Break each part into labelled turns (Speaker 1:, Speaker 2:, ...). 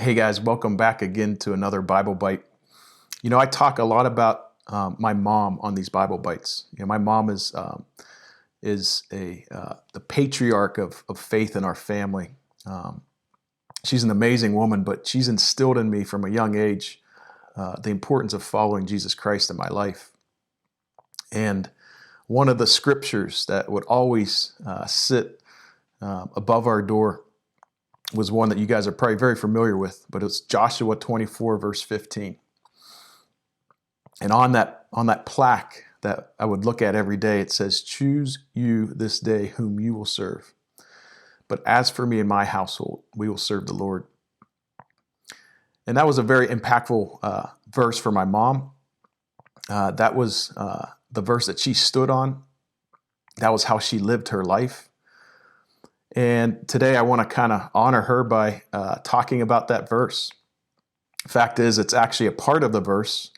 Speaker 1: Hey guys, welcome back again to another Bible Bite. I talk a lot about my mom on these Bible Bites. My mom is the patriarch of faith in our family. She's an amazing woman, but she's instilled in me from a young age the importance of following Jesus Christ in my life. And one of the scriptures that would always sit above our door was one that you guys are probably very familiar with, but it's Joshua 24, verse 15. And on that plaque that I would look at every day, it says, "Choose you this day whom you will serve. But as for me and my household, we will serve the Lord." And that was a very impactful verse for my mom. That was the verse that she stood on. That was how she lived her life. And today I want to kind of honor her by talking about that verse. Fact is, it's actually a part of the verse.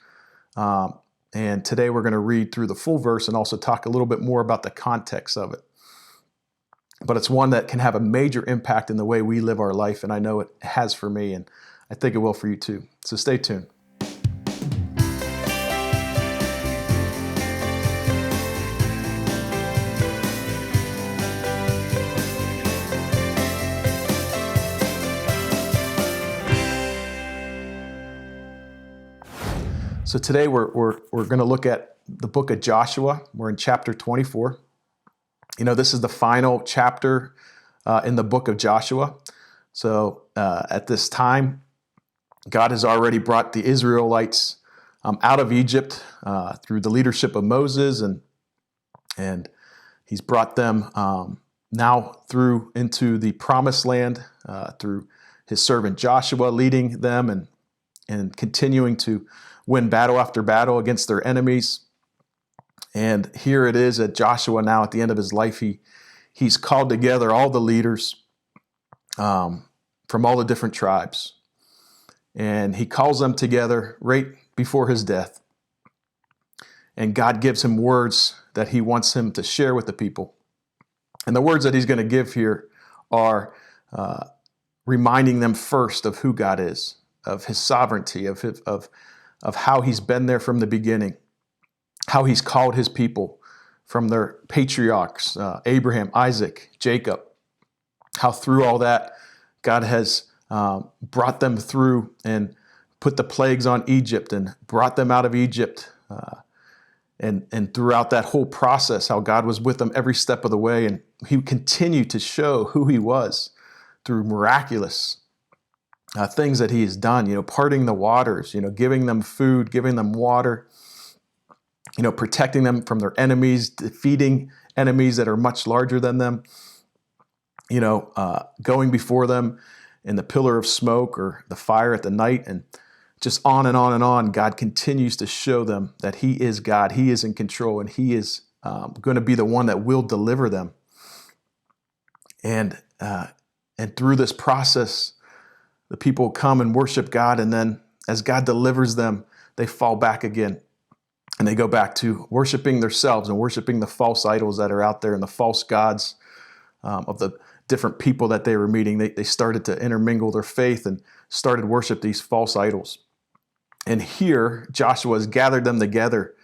Speaker 1: And today we're going to read through the full verse and also talk a little bit more about the context of it. But it's one that can have a major impact in the way we live our life, and I know it has for me, and I think it will for you too. So stay tuned. So today we're going to look at the book of Joshua. We're in chapter 24. This is the final chapter in the book of Joshua. So at this time, God has already brought the Israelites out of Egypt through the leadership of Moses, and he's brought them now through into the promised land through his servant Joshua, leading them and continuing to win battle after battle against their enemies. And here it is at Joshua now at the end of his life. He's called together all the leaders from all the different tribes. And he calls them together right before his death. And God gives him words that he wants him to share with the people. And the words that he's going to give here are reminding them first of who God is, of his sovereignty, of how he's been there from the beginning, how he's called his people from their patriarchs, Abraham, Isaac, Jacob, how through all that, God has brought them through and put the plagues on Egypt and brought them out of Egypt. And throughout that whole process, how God was with them every step of the way. And he continued to show who he was through miraculous things that he has done, parting the waters, giving them food, giving them water, protecting them from their enemies, defeating enemies that are much larger than them, going before them in the pillar of smoke or the fire at the night, and just on and on and on. God continues to show them that he is God, he is in control, and he is going to be the one that will deliver them. And through this process, the people come and worship God, and then as God delivers them, they fall back again. And they go back to worshiping themselves and worshiping the false idols that are out there and the false gods of the different people that they were meeting. They started to intermingle their faith and started worship these false idols. And here, Joshua has gathered them together,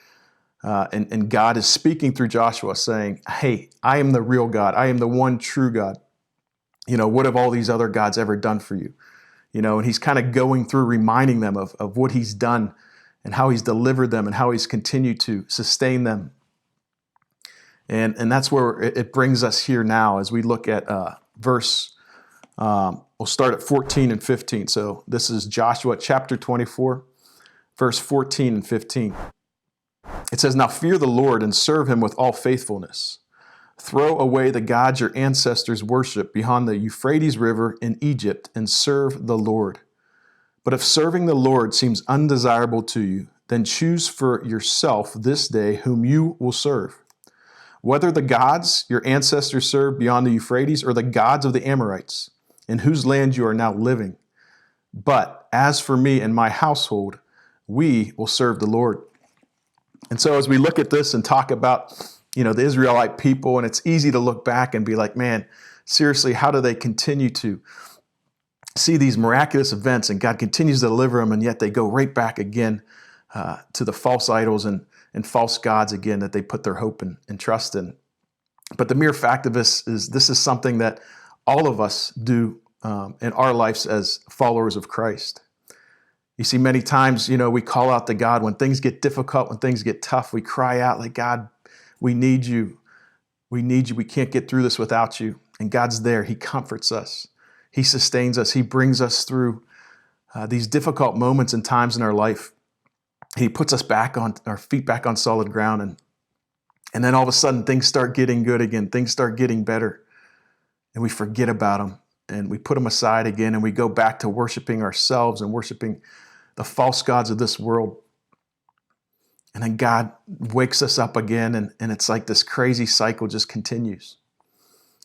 Speaker 1: and God is speaking through Joshua saying, "Hey, I am the real God. I am the one true God. What have all these other gods ever done for you?" And he's kind of going through reminding them of what he's done and how he's delivered them and how he's continued to sustain them. And that's where it brings us here now as we look at verse, we'll start at 14 and 15. So this is Joshua chapter 24, verse 14 and 15. It says, "Now fear the Lord and serve him with all faithfulness. Throw away the gods your ancestors worshiped beyond the Euphrates River in Egypt and serve the Lord. But if serving the Lord seems undesirable to you, then choose for yourself this day whom you will serve, whether the gods your ancestors served beyond the Euphrates or the gods of the Amorites, in whose land you are now living. But as for me and my household, we will serve the Lord." And so as we look at this and talk about the Israelite people, and it's easy to look back and be like, man, seriously, how do they continue to see these miraculous events, and God continues to deliver them, and yet they go right back again to the false idols and false gods again that they put their hope and trust in. But the mere fact of this is something that all of us do in our lives as followers of Christ. You see, many times, we call out to God when things get difficult, when things get tough. We cry out like, God, we need you. We need you. We can't get through this without you. And God's there. He comforts us. He sustains us. He brings us through these difficult moments and times in our life. He puts us back on our feet, back on solid ground. And then all of a sudden, things start getting good again. Things start getting better. And we forget about them. And we put them aside again. And we go back to worshiping ourselves and worshiping the false gods of this world. And then God wakes us up again, and it's like this crazy cycle just continues.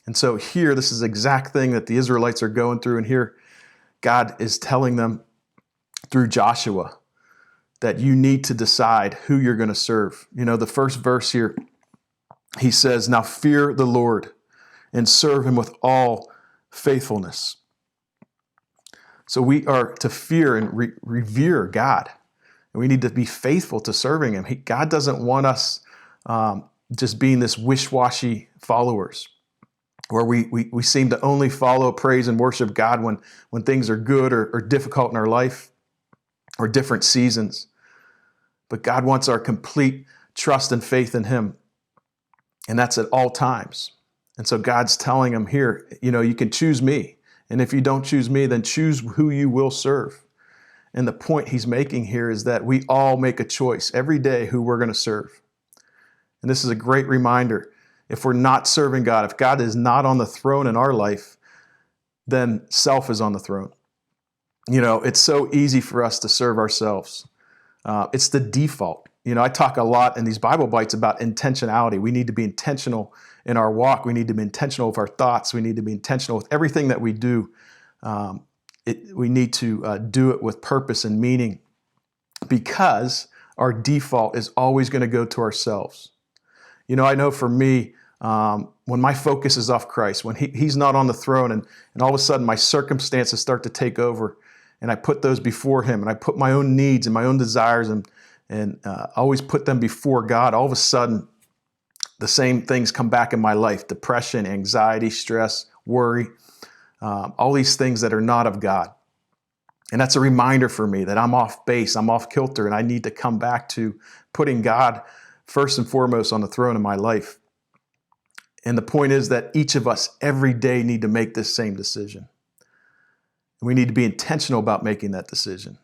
Speaker 1: And so here, this is the exact thing that the Israelites are going through, and here God is telling them through Joshua that you need to decide who you're going to serve. The first verse here, he says, "Now fear the Lord and serve him with all faithfulness." So we are to fear and revere God. And we need to be faithful to serving him. God doesn't want us just being this wish-washy followers where we seem to only follow, praise, and worship God when things are good or difficult in our life or different seasons. But God wants our complete trust and faith in him. And that's at all times. And so God's telling him here, you can choose me. And if you don't choose me, then choose who you will serve. And the point he's making here is that we all make a choice every day who we're going to serve. And this is a great reminder. If we're not serving God, if God is not on the throne in our life, then self is on the throne. It's so easy for us to serve ourselves. It's the default. I talk a lot in these Bible Bites about intentionality. We need to be intentional in our walk. We need to be intentional with our thoughts. We need to be intentional with everything that we do. We need to do it with purpose and meaning, because our default is always going to go to ourselves. I know for me, when my focus is off Christ, when he's not on the throne, and all of a sudden my circumstances start to take over, and I put those before him, and I put my own needs and my own desires and always put them before God, all of a sudden the same things come back in my life: depression, anxiety, stress, worry, all these things that are not of God. And that's a reminder for me that I'm off base, I'm off kilter, and I need to come back to putting God first and foremost on the throne of my life. And the point is that each of us every day need to make this same decision. We need to be intentional about making that decision.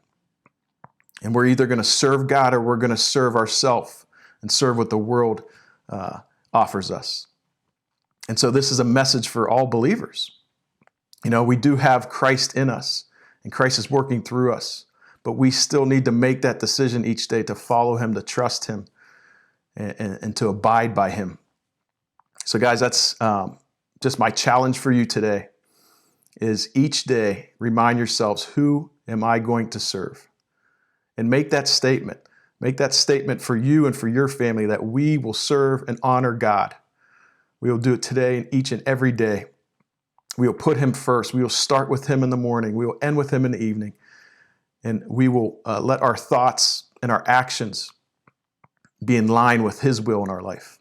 Speaker 1: And we're either going to serve God or we're going to serve ourselves and serve what the world offers us. And so this is a message for all believers. We do have Christ in us, and Christ is working through us, but we still need to make that decision each day to follow him, to trust him, and to abide by him. So guys, that's just my challenge for you today, is each day remind yourselves, who am I going to serve? And make that statement. Make that statement for you and for your family, that we will serve and honor God. We will do it today and each and every day. We will put him first. We will start with him in the morning. We will end with him in the evening. And we will let our thoughts and our actions be in line with his will in our life.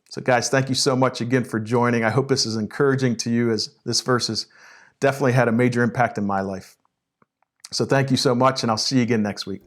Speaker 1: So guys, thank you so much again for joining. I hope this is encouraging to you, as this verse has definitely had a major impact in my life. So thank you so much, and I'll see you again next week.